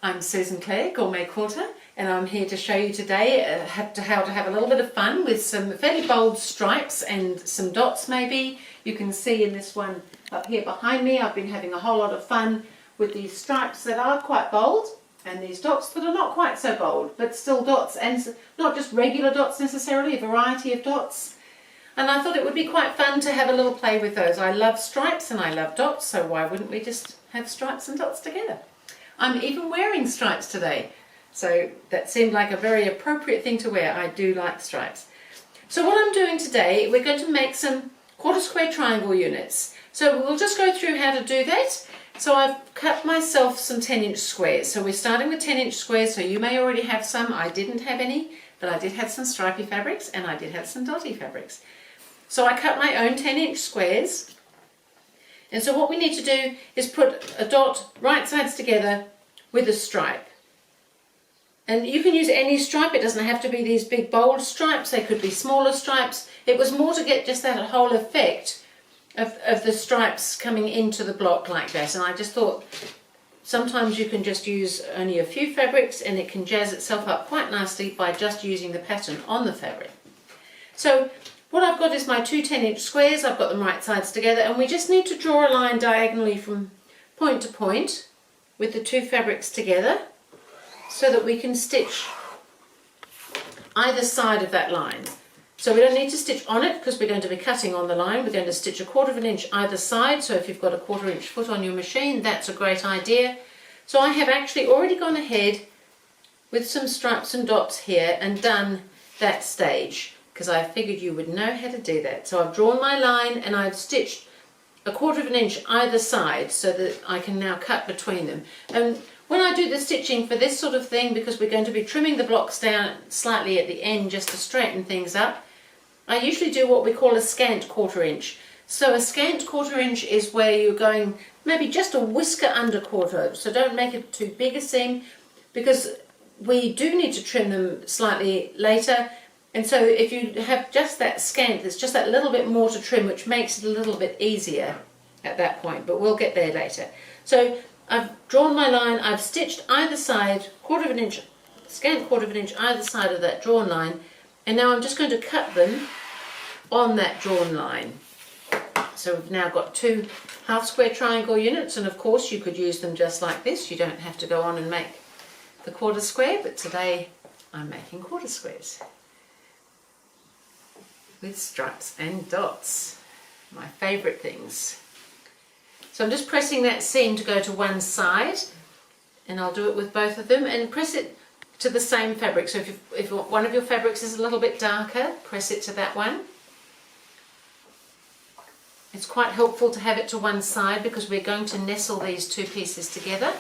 I'm Susan Clare, GourmetQuilter, and I'm here to show you today how to have a little bit of fun with some fairly bold stripes and some dots maybe. You can see in this one up here behind me, I've been having a whole lot of fun with these stripes that are quite bold and these dots that are not quite so bold, but still dots, and not just regular dots necessarily, a variety of dots. And I thought it would be quite fun to have a little play with those. I love stripes and I love dots, so why wouldn't we just have stripes and dots together? I'm even wearing stripes today, so that seemed like a very appropriate thing to wear. I do like stripes. So what I'm doing today, we're going to make some quarter square triangle units. So we'll just go through how to do that. So I've cut myself some 10-inch squares. So we're starting with 10-inch squares, so you may already have some. I didn't have any, but I did have some stripy fabrics and I did have some dotty fabrics. So I cut my own 10-inch squares. And so what we need to do is put a dot right sides together with a stripe. And you can use any stripe, it doesn't have to be these big bold stripes, they could be smaller stripes. It was more to get just that whole effect of the stripes coming into the block like that. And I just thought sometimes you can just use only a few fabrics and it can jazz itself up quite nicely by just using the pattern on the fabric. So what I've got is my two 10-inch squares. I've got them right sides together, and we just need to draw a line diagonally from point to point with the two fabrics together so that we can stitch either side of that line. So we don't need to stitch on it because we're going to be cutting on the line. We're going to stitch 1/4 inch either side, so if you've got a 1/4 inch foot on your machine, that's a great idea. So I have actually already gone ahead with some stripes and dots here and done that stage, because I figured you would know how to do that. So I've drawn my line and I've stitched 1/4 inch either side so that I can now cut between them. And when I do the stitching for this sort of thing, because we're going to be trimming the blocks down slightly at the end just to straighten things up, I usually do what we call a scant 1/4 inch. So a scant 1/4 inch is where you're going maybe just a whisker under quarter, so don't make it too big a seam, because we do need to trim them slightly later. And so if you have just that scant, there's just that little bit more to trim, which makes it a little bit easier at that point, but we'll get there later. So I've drawn my line, I've stitched either side, 1/4 inch, scant 1/4 inch either side of that drawn line, and now I'm just going to cut them on that drawn line. So we've now got two half square triangle units, and of course you could use them just like this. You don't have to go on and make the quarter square, but today I'm making quarter squares with stripes and dots, my favourite things. So I'm just pressing that seam to go to one side, and I'll do it with both of them, and press it to the same fabric. So if one of your fabrics is a little bit darker, press it to that one. It's quite helpful to have it to one side because we're going to nestle these two pieces together.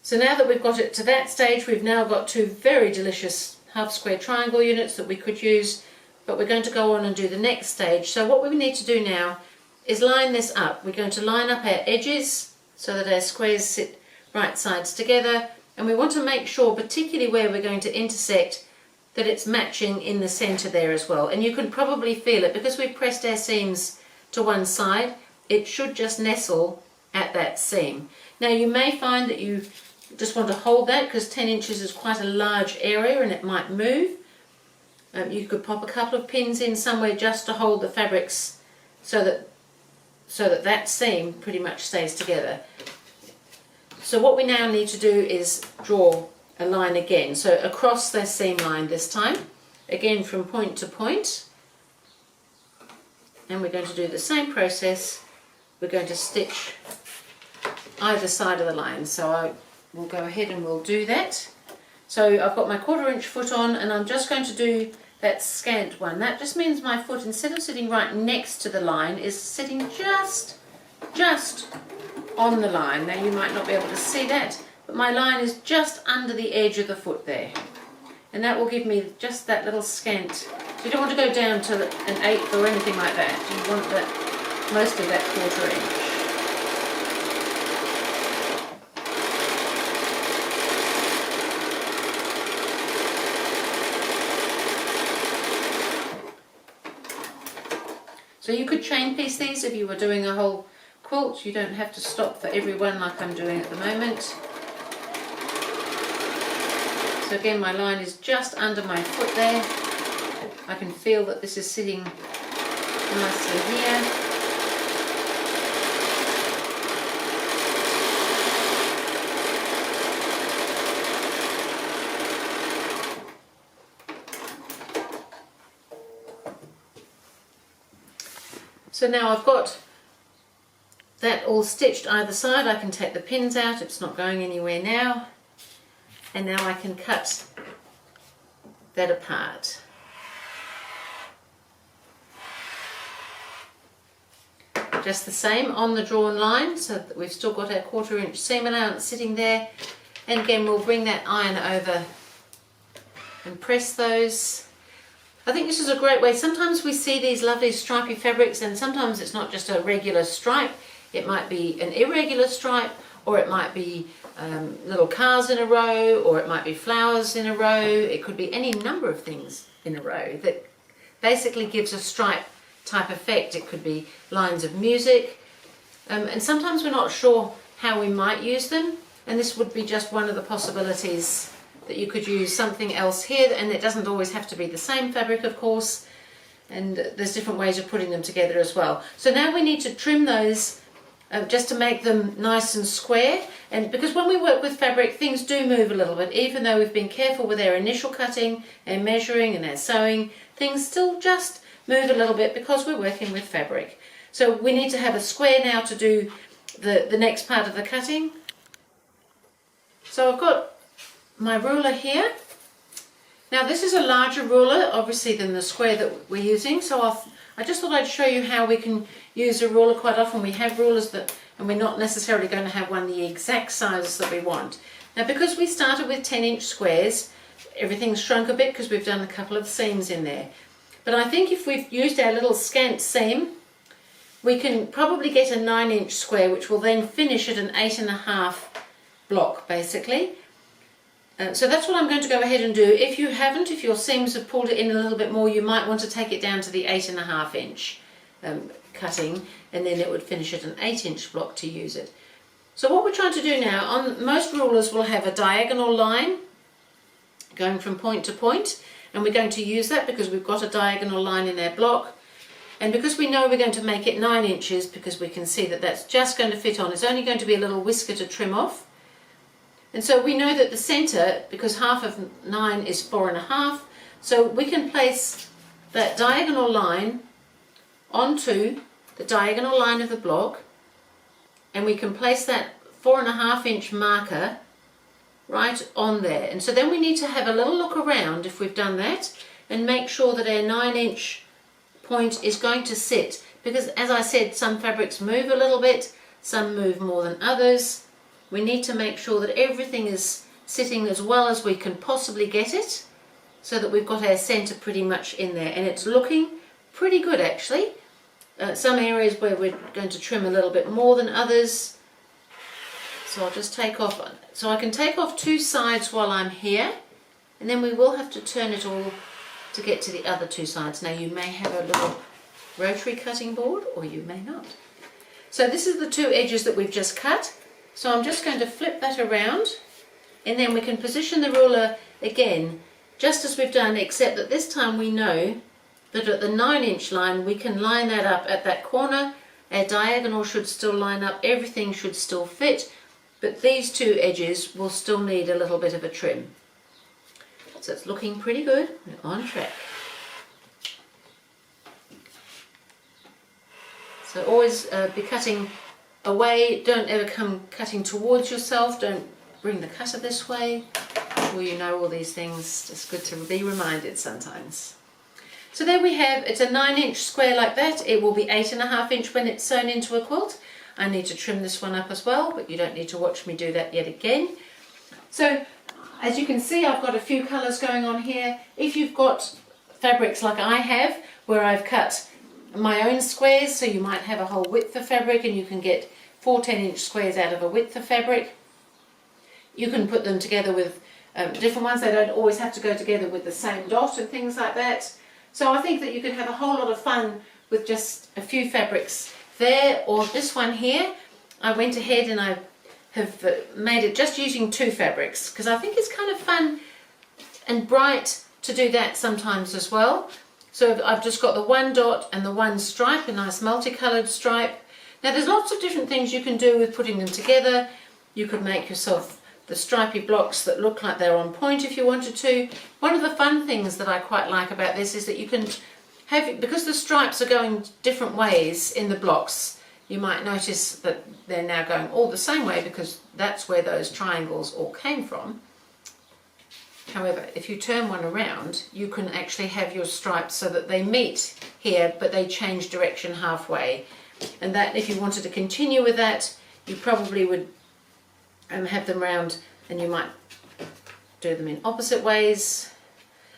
So now that we've got it to that stage, we've now got two very delicious half square triangle units that we could use, but we're going to go on and do the next stage. So what we need to do now is line this up. We're going to line up our edges so that our squares sit right sides together, and we want to make sure, particularly where we're going to intersect, that it's matching in the center there as well. And you can probably feel it because we've pressed our seams to one side. It should just nestle at that seam. Now you may find that you just want to hold that because 10 inches is quite a large area and it might move. You could pop a couple of pins in somewhere just to hold the fabrics so that that seam pretty much stays together. So what we now need to do is draw a line again. So across the seam line this time, again from point to point. And we're going to do the same process. We're going to stitch either side of the line. So we'll go ahead and we'll do that. So I've got my 1/4 inch foot on, and I'm just going to do that scant one. That just means my foot, instead of sitting right next to the line, is sitting just on the line. Now you might not be able to see that, but my line is just under the edge of the foot there. And that will give me just that little scant. So you don't want to go down to an 1/8 or anything like that. You want that, most of that 1/4 inch. So you could chain piece these if you were doing a whole quilt. You don't have to stop for every one like I'm doing at the moment. So again, my line is just under my foot there. I can feel that this is sitting nicely here. So now I've got that all stitched either side. I can take the pins out, it's not going anywhere now. And now I can cut that apart. Just the same on the drawn line, so that we've still got our 1/4 inch seam allowance sitting there. And again, we'll bring that iron over and press those. I think this is a great way. Sometimes we see these lovely stripy fabrics, and sometimes it's not just a regular stripe. It might be an irregular stripe, or it might be little cars in a row, or it might be flowers in a row. It could be any number of things in a row that basically gives a stripe type effect. It could be lines of music, and sometimes we're not sure how we might use them, and this would be just one of the possibilities, that you could use something else here, and it doesn't always have to be the same fabric, of course, and there's different ways of putting them together as well. So now we need to trim those just to make them nice and square, and because when we work with fabric, things do move a little bit. Even though we've been careful with our initial cutting and measuring and our sewing, things still just move a little bit because we're working with fabric. So we need to have a square now to do the next part of the cutting. So I've got my ruler here. Now this is a larger ruler obviously than the square that we're using, so I just thought I'd show you how we can use a ruler. Quite often we have rulers that, and we're not necessarily going to have one the exact size that we want. Now because we started with 10-inch squares, everything's shrunk a bit because we've done a couple of seams in there. But I think if we've used our little scant seam, we can probably get a 9-inch square, which will then finish at an 8.5 block basically. So that's what I'm going to go ahead and do. If you haven't, if your seams have pulled it in a little bit more, you might want to take it down to the 8.5 inch cutting, and then it would finish at an 8-inch block to use it. So what we're trying to do now, on most rulers will have a diagonal line going from point to point, and we're going to use that because we've got a diagonal line in our block, and because we know we're going to make it 9 inches, because we can see that that's just going to fit on. It's only going to be a little whisker to trim off. And so we know that the centre, because half of 9 is 4.5, so we can place that diagonal line onto the diagonal line of the block, and we can place that 4.5 inch marker right on there. And so then we need to have a little look around if we've done that and make sure that our 9-inch point is going to sit, because as I said, some fabrics move a little bit, some move more than others. We need to make sure that everything is sitting as well as we can possibly get it, so that we've got our centre pretty much in there, and it's looking pretty good actually. Some areas where we're going to trim a little bit more than others. So I'll just take off, so I can take off 2 sides while I'm here, and then we will have to turn it all to get to the other 2 sides. Now you may have a little rotary cutting board, or you may not. So this is the 2 edges that we've just cut. So I'm just going to flip that around, and then we can position the ruler again just as we've done, except that this time we know that at the 9-inch line we can line that up at that corner. Our diagonal should still line up, everything should still fit, but these 2 edges will still need a little bit of a trim. So it's looking pretty good, we're on track. So always be cutting away, don't ever come cutting towards yourself, don't bring the cutter this way. Well, you know all these things, just good to be reminded sometimes. So there we have, it's a 9-inch square like that. It will be 8.5 inch when it's sewn into a quilt. I need to trim this one up as well, but you don't need to watch me do that yet again. So as you can see, I've got a few colours going on here. If you've got fabrics like I have, where I've cut my own squares, so you might have a whole width of fabric and you can get 4 10-inch squares out of a width of fabric. You can put them together with different ones. They don't always have to go together with the same dot and things like that. So I think that you can have a whole lot of fun with just a few fabrics there, or this one here, I went ahead and I have made it just using 2 fabrics, because I think it's kind of fun and bright to do that sometimes as well. So I've just got the 1 dot and the 1 stripe, a nice multicolored stripe. Now there's lots of different things you can do with putting them together. You could make yourself the stripy blocks that look like they're on point if you wanted to. One of the fun things that I quite like about this is that you can have, because the stripes are going different ways in the blocks, you might notice that they're now going all the same way because that's where those triangles all came from. However, if you turn one around, you can actually have your stripes so that they meet here, but they change direction halfway. And that, if you wanted to continue with that, you probably would have them round, and you might do them in opposite ways,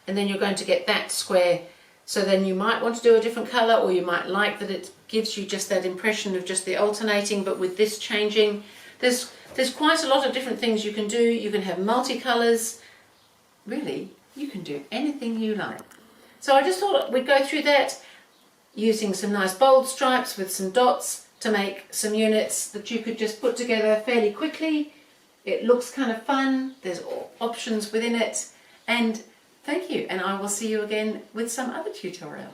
and then you're going to get that square. So then you might want to do a different colour, or you might like that it gives you just that impression of just the alternating, but with this changing. There's quite a lot of different things you can do. You can have multicolours. Really, you can do anything you like. So I just thought we'd go through that using some nice bold stripes with some dots to make some units that you could just put together fairly quickly. It looks kind of fun. There's options within it. And thank you, and I will see you again with some other tutorial.